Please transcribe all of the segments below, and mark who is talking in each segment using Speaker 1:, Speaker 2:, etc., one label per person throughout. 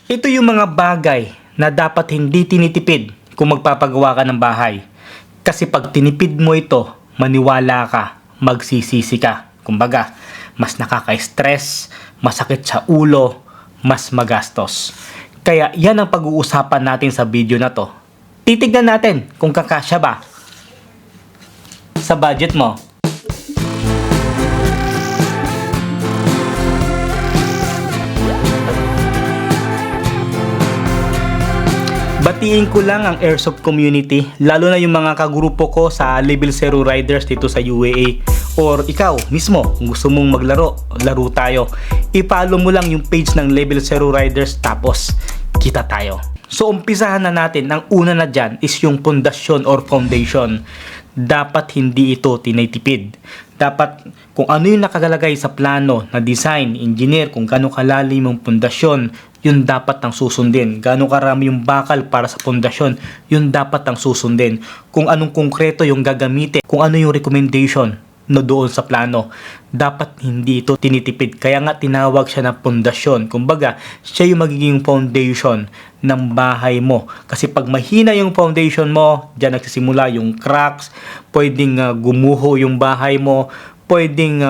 Speaker 1: Ito yung mga bagay na dapat hindi tinitipid kung magpapagawa ka ng bahay. Kasi pag tinipid mo ito, maniwala ka, magsisisi ka. Kumbaga, mas nakaka-stress, masakit sa ulo, mas magastos. Kaya yan ang pag-uusapan natin sa video na to. Titignan natin kung kakasya ba sa budget mo. Batiin ko lang ang Airsoft community, lalo na yung mga kagrupo ko sa Level 0 Riders dito sa UAE. Or ikaw mismo, kung gusto mong maglaro, laro tayo. I-follow mo lang yung page ng Level 0 Riders tapos kita tayo. So umpisahan na natin, ang una na dyan is yung pundasyon or foundation. Dapat hindi ito tinitipid. Dapat kung ano yung nakagalagay sa plano na design, engineer, kung gaano kalalim yung pundasyon, yun dapat ang susundin. Gaano karami yung bakal para sa pundasyon, yun dapat ang susundin. Kung anong konkreto yung gagamitin, kung ano yung recommendation no doon sa plano, dapat hindi ito tinitipid. Kaya nga tinawag siya na pundasyon. Kumbaga, siya yung magiging foundation ng bahay mo. Kasi pag mahina yung foundation mo, dyan nagsisimula yung cracks, pwedeng gumuho yung bahay mo, pwedeng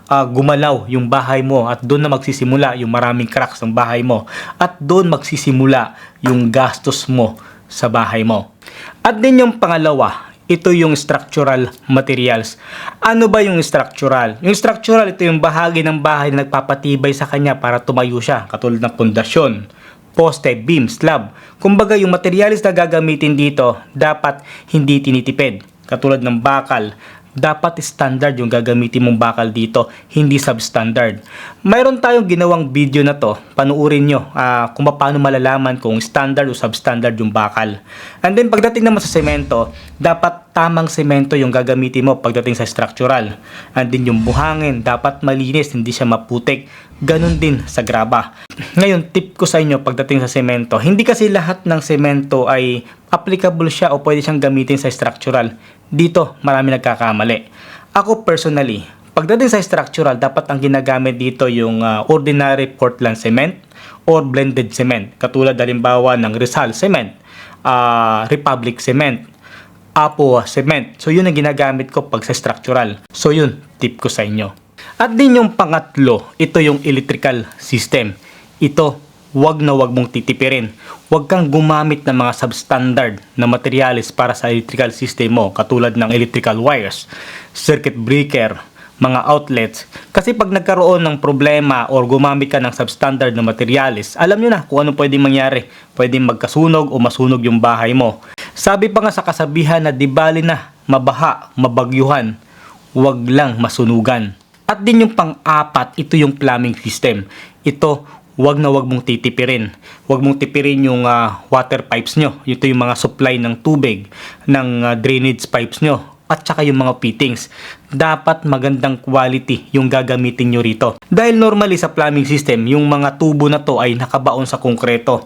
Speaker 1: gumalaw yung bahay mo, at doon na magsisimula yung maraming cracks ng bahay mo, at doon magsisimula yung gastos mo sa bahay mo. At din yung pangalawa, ito yung structural materials. Ano ba yung structural? Yung structural, ito yung bahagi ng bahay na nagpapatibay sa kanya para tumayo siya, katulad ng pundasyon, poste, beam, slab. Kumbaga yung materials na gagamitin dito, dapat hindi tinitipid. Katulad ng bakal, dapat standard yung gagamitin mong bakal dito, hindi substandard. Mayroon tayong ginawang video na to, panuorin nyo kung paano malalaman kung standard o substandard yung bakal. And then pagdating naman sa semento, dapat tamang semento yung gagamitin mo pagdating sa structural. And then yung buhangin, dapat malinis, hindi siya maputik. Ganon din sa graba. Ngayon, tip ko sa inyo pagdating sa semento, hindi kasi lahat ng semento ay applicable siya o pwede siyang gamitin sa structural. Dito, marami nagkakamali. Ako personally, pagdating sa structural, dapat ang ginagamit dito yung ordinary Portland cement or blended cement. Katulad halimbawa ng Rizal cement, Republic cement, Apo cement. So yun ang ginagamit ko pag sa structural. So yun, tip ko sa inyo. At din yung pangatlo, ito yung electrical system. Ito, wag na wag mong titipirin. Wag kang gumamit ng mga substandard na materials para sa electrical system mo, katulad ng electrical wires, circuit breaker, mga outlets. Kasi pag nagkaroon ng problema or gumamit ka ng substandard na materials, alam nyo na kung ano pwedeng mangyari. Pwedeng magkasunog o masunog yung bahay mo. Sabi pa nga sa kasabihan na di bali na mabaha, mabagyuhan, wag lang masunugan. At din yung pang-apat, ito yung plumbing system. Ito, wag na wag mong titipirin. Wag mong tipirin yung water pipes nyo. Ito yung mga supply ng tubig, ng drainage pipes nyo, at saka yung mga fittings. Dapat magandang quality yung gagamitin nyo rito. Dahil normally sa plumbing system, yung mga tubo na to ay nakabaon sa konkreto,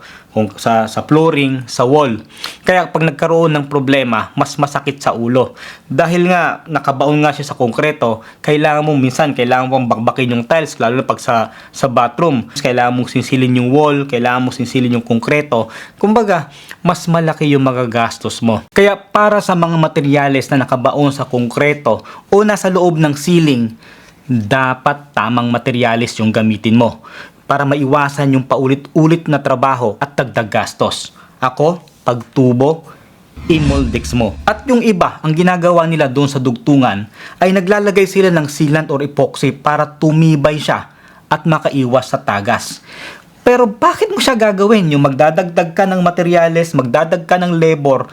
Speaker 1: sa flooring, sa wall. Kaya pag nagkaroon ng problema, mas masakit sa ulo. Dahil nga nakabaon nga siya sa konkreto, kailangan mong bakbakin yung tiles, lalo na pag sa bathroom. Kailangan mong sinsilin yung wall, kailangan mong sinsilin yung konkreto. Kumbaga, mas malaki yung magagastos mo. Kaya para sa mga materyales na nakabaon sa konkreto o nasa loob ng ceiling, dapat tamang materyales yung gamitin mo para maiwasan yung paulit-ulit na trabaho at dagdag gastos. Ako, pagtubo, in-moldex mo. At yung iba, ang ginagawa nila doon sa dugtungan ay naglalagay sila ng sealant or epoxy para tumibay siya at makaiwas sa tagas. Pero bakit mo siya gagawin? Yung magdadagdag ka ng materyales, magdadagdag ka ng labor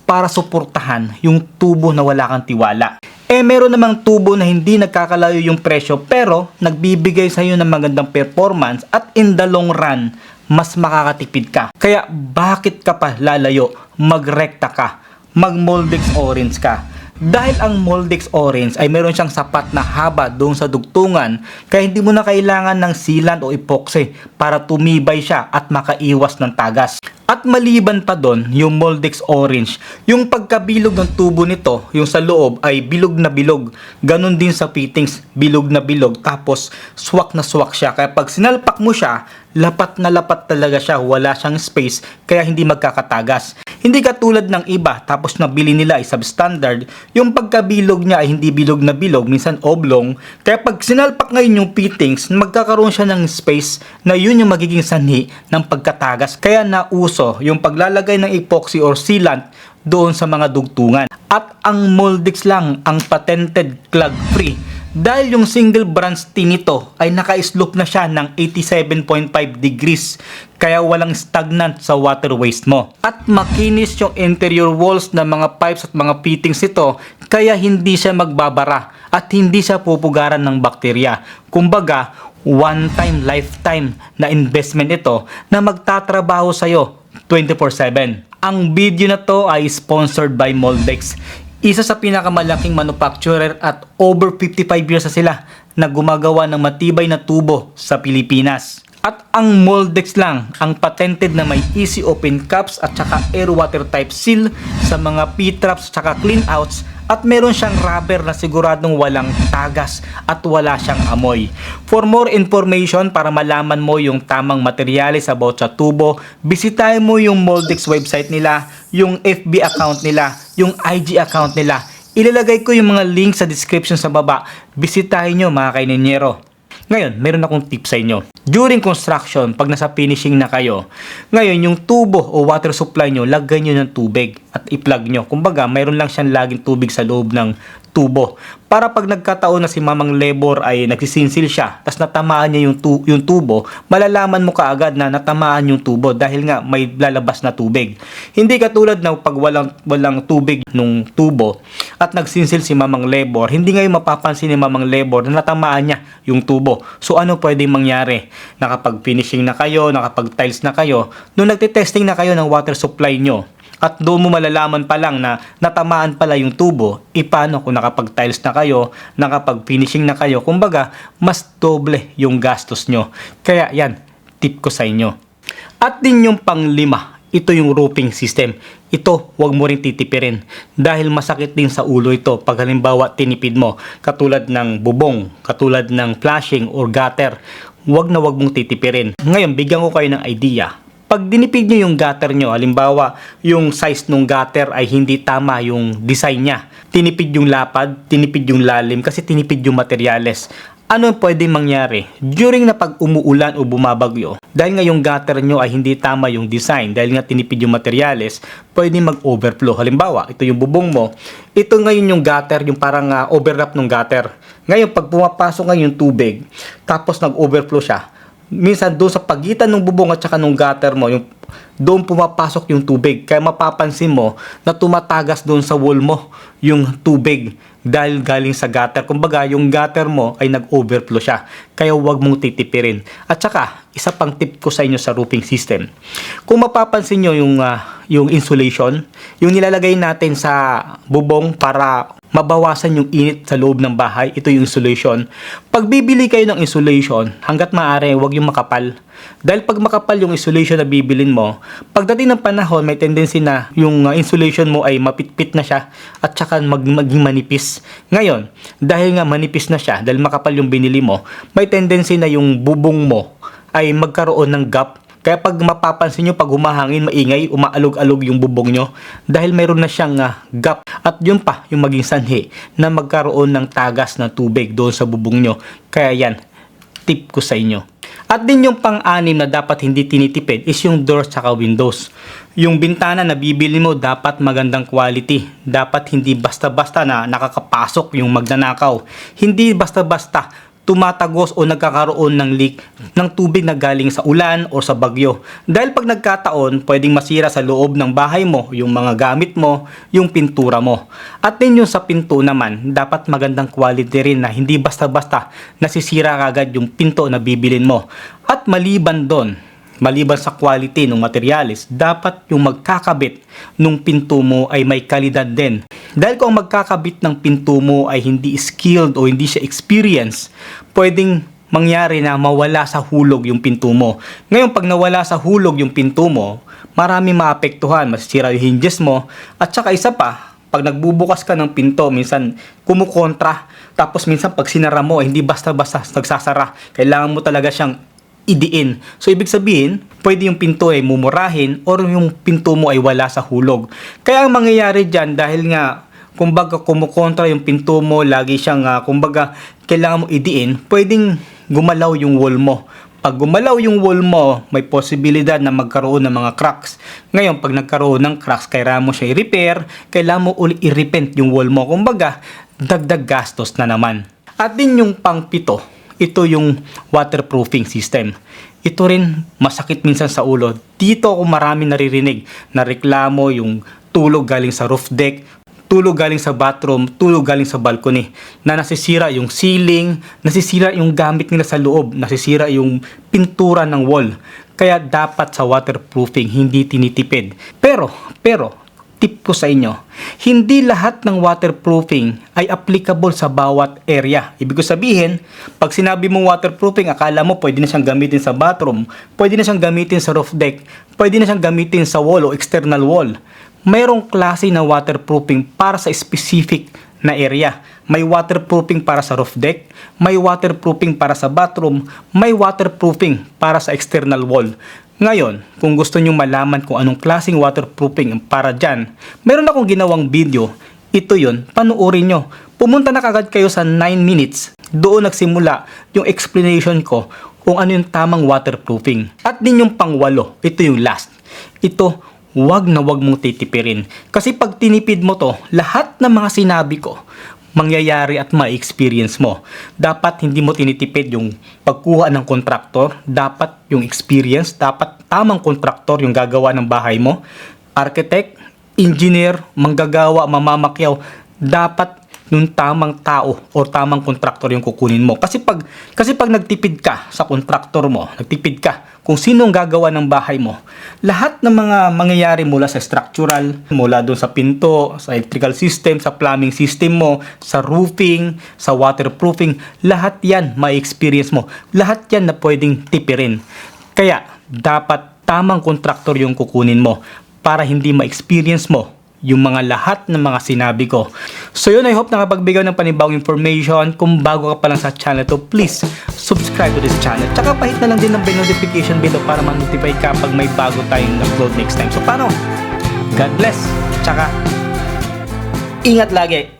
Speaker 1: para suportahan yung tubo na wala kang tiwala. Meron namang tubo na hindi nagkakalayo yung presyo pero nagbibigay sa iyo ng magandang performance at in the long run, mas makakatipid ka. Kaya bakit ka pa lalayo? Magrekta ka. Mag-Moldex Orange ka. Dahil ang Moldex Orange ay meron siyang sapat na haba doon sa dugtungan, kaya hindi mo na kailangan ng sealant o epoxy para tumibay siya at makaiwas ng tagas. At maliban pa doon, yung Moldex Orange, yung pagkabilog ng tubo nito, yung sa loob ay bilog na bilog. Ganon din sa fittings, bilog na bilog, tapos swak na swak siya. Kaya pag sinalpak mo siya, lapat na lapat talaga siya, wala siyang space, kaya hindi magkakatagas. Hindi katulad ng iba, tapos nabili nila ay substandard, yung pagkabilog niya ay hindi bilog na bilog, minsan oblong. Kaya pag sinalpak ngayon yung fittings, magkakaroon siya ng space na yun yung magiging sanhi ng pagkatagas. Kaya nauso yung paglalagay ng epoxy or sealant doon sa mga dugtungan. At ang Moldex lang ang patented clog-free. Dahil yung single branch tin nito ay naka-slope na siya ng 87.5 degrees, kaya walang stagnant sa water waste mo. At makinis yung interior walls ng mga pipes at mga fittings nito, kaya hindi siya magbabara at hindi siya pupugaran ng bakterya. Kumbaga, one time lifetime na investment ito na magtatrabaho sa'yo 24/7. Ang video na to ay sponsored by Moldex. Isa sa pinakamalaking manufacturer at over 55 years na sila na gumagawa ng matibay na tubo sa Pilipinas. At ang Moldex lang ang patented na may easy open caps at saka air water type seal sa mga P-traps at saka clean outs, at meron siyang rubber na siguradong walang tagas at wala siyang amoy. For more information, para malaman mo yung tamang materyales about sa tubo, bisitahin mo yung Moldex website nila, yung FB account nila, yung IG account nila. Ilalagay ko yung mga link sa description sa baba. Bisitahin nyo mga kainenyero. Ngayon, meron akong tip sa inyo. During construction, pag nasa finishing na kayo, ngayon yung tubo o water supply nyo, lagyan nyo ng tubig at i-plug nyo. Kumbaga, mayroon lang siyang laging tubig sa loob ng tubo. Para pag nagkataon na si mamang labor ay nagsisinsil siya, tas natamaan niya yung tubo, malalaman mo kaagad na natamaan yung tubo dahil nga may lalabas na tubig. Hindi katulad na pag walang tubig nung tubo at nagsinsil si mamang labor, hindi ngayon mapapansin ni mamang labor na natamaan niya yung tubo. So ano pwedeng mangyari? Nakapag-finishing na kayo, nakapag-tiles na kayo, nung nagtitesting na kayo ng water supply nyo, at doon mo malalaman pa lang na natamaan pala yung tubo, paano kung nakapag-tiles na kayo, nakapag-finishing na kayo, kumbaga, mas doble yung gastos nyo. Kaya yan, tip ko sa inyo. At din yung panglima, ito yung roofing system. Ito, huwag mo rin titipirin dahil masakit din sa ulo ito pag halimbawa tinipid mo, katulad ng bubong, katulad ng flashing or gutter. Huwag na huwag mong titipirin. Ngayon, bigyan ko kayo ng idea. Pag dinipid nyo yung gutter nyo, halimbawa yung size ng gutter ay hindi tama yung design niya, tinipid yung lapad, tinipid yung lalim kasi tinipid yung materyales. Ano pwedeng mangyari? During na pag umuulan o bumabagyo, dahil nga yung gutter nyo ay hindi tama yung design, dahil nga tinipid yung materyales, pwedeng mag-overflow. Halimbawa, ito yung bubong mo, ito ngayon yung gutter, yung parang overlap ng gutter. Ngayon, pag pumapasok ngayon yung tubig, tapos nag-overflow siya, minsan doon sa pagitan ng bubong at saka ng gutter mo, yung doon pumapasok yung tubig. Kaya mapapansin mo na tumatagas doon sa wall mo yung tubig dahil galing sa gutter. Kumbaga, yung gutter mo ay nag-overflow siya. Kaya huwag mong titipirin. At saka, isa pang tip ko sa inyo sa roofing system. Kung mapapansin nyo yung insulation, yung nilalagay natin sa bubong para mabawasan yung init sa loob ng bahay, ito yung insulation. Pag bibili kayo ng insulation, hanggat maaari, huwag yung makapal. Dahil pag makapal yung insulation na bibilin mo, pagdating ng panahon, may tendency na yung insulation mo ay mapitpit na siya at saka maging manipis. Ngayon, dahil nga manipis na siya, dahil makapal yung binili mo, may tendency na yung bubong mo ay magkaroon ng gap. Kaya pag mapapansin nyo, pag humahangin, maingay, umaalog-alog yung bubong nyo dahil mayroon na siyang gap. At yun pa, yung maging sanhi na magkaroon ng tagas na tubig doon sa bubong nyo. Kaya yan, tip ko sa inyo. At din yung pang-anim na dapat hindi tinitipid is yung doors at windows. Yung bintana na bibili mo dapat magandang quality. Dapat hindi basta-basta na nakakapasok yung magnanakaw. Hindi basta-basta tumatagos o nagkakaroon ng leak ng tubig na galing sa ulan o sa bagyo. Dahil pag nagkataon, pwedeng masira sa loob ng bahay mo, yung mga gamit mo, yung pintura mo. At din yung sa pinto naman, dapat magandang quality rin na hindi basta-basta nasisira kagad yung pinto na bibilin mo. At maliban doon, maliban sa quality ng materials, dapat yung magkakabit ng pinto mo ay may kalidad din. Dahil kung magkakabit ng pinto mo ay hindi skilled o hindi siya experienced, pwedeng mangyari na mawala sa hulog yung pinto mo. Ngayon, pag nawala sa hulog yung pinto mo, marami maapektuhan, masisira yung hinges mo, at saka isa pa, pag nagbubukas ka ng pinto, minsan kumukontra, tapos minsan pag sinara mo, hindi basta-basta nagsasara. Kailangan mo talaga siyang idiin. So, ibig sabihin, pwede yung pinto ay mumurahin or yung pinto mo ay wala sa hulog. Kaya ang mangyayari dyan, dahil nga, kumbaga kumukontra yung pinto mo, lagi siyang, kumbaga, kailangan mo idiin, pwedeng gumalaw yung wall mo. Pag gumalaw yung wall mo, may posibilidad na magkaroon ng mga cracks. Ngayon, pag nagkaroon ng cracks, kailangan mo siya i-repair, kailangan mo uli i-repaint yung wall mo. Kumbaga, dagdag gastos na naman. At din yung pang-pito, ito yung waterproofing system. Ito rin masakit minsan sa ulo. Dito ako marami naririnig na reklamo yung tulog galing sa roof deck, tulog galing sa bathroom, tulog galing sa balcony, na nasisira yung ceiling, nasisira yung gamit nila sa loob, nasisira yung pintura ng wall. Kaya dapat sa waterproofing hindi tinitipid. Pero, tip ko sa inyo, hindi lahat ng waterproofing ay applicable sa bawat area. Ibig ko sabihin, pag sinabi mong waterproofing, akala mo pwede na siyang gamitin sa bathroom, pwede na siyang gamitin sa roof deck, pwede na siyang gamitin sa wall o external wall. Mayroong klase na waterproofing para sa specific na area. May waterproofing para sa roof deck, may waterproofing para sa bathroom, may waterproofing para sa external wall. Ngayon, kung gusto nyo malaman kung anong klaseng waterproofing para dyan, meron akong ginawang video. Ito yun, panuorin nyo. Pumunta na kagad kayo sa 9 minutes. Doon nagsimula yung explanation ko kung ano yung tamang waterproofing. At din yung pang-8, ito yung last. Ito, wag na wag mong titipirin. Kasi pag tinipid mo to, lahat ng mga sinabi ko, mangyayari at ma-experience mo. Dapat hindi mo tinitipid yung pagkuha ng kontraktor, dapat yung experience, dapat tamang kontraktor yung gagawa ng bahay mo. Architect, engineer, manggagawa, mamamakyaw, dapat yung tamang tao o tamang kontraktor yung kukunin mo. Kasi pag nagtipid ka sa kontraktor mo, nagtipid ka kung sino ang gagawa ng bahay mo, lahat ng mga mangyayari mula sa structural, mula doon sa pinto, sa electrical system, sa plumbing system mo, sa roofing, sa waterproofing, lahat yan may experience mo. Lahat yan na pwedeng tipirin. Kaya dapat tamang kontraktor yung kukunin mo para hindi ma-experience mo yung mga lahat ng mga sinabi ko. So yun, I hope nakapagbigay ng panibagong information. Kung bago ka pa lang sa channel to, please subscribe to this channel. Tsaka pahit na lang din ng notification bell para ma-notify ka pag may bago tayong upload next time. So paano? God bless. Tsaka ingat lagi.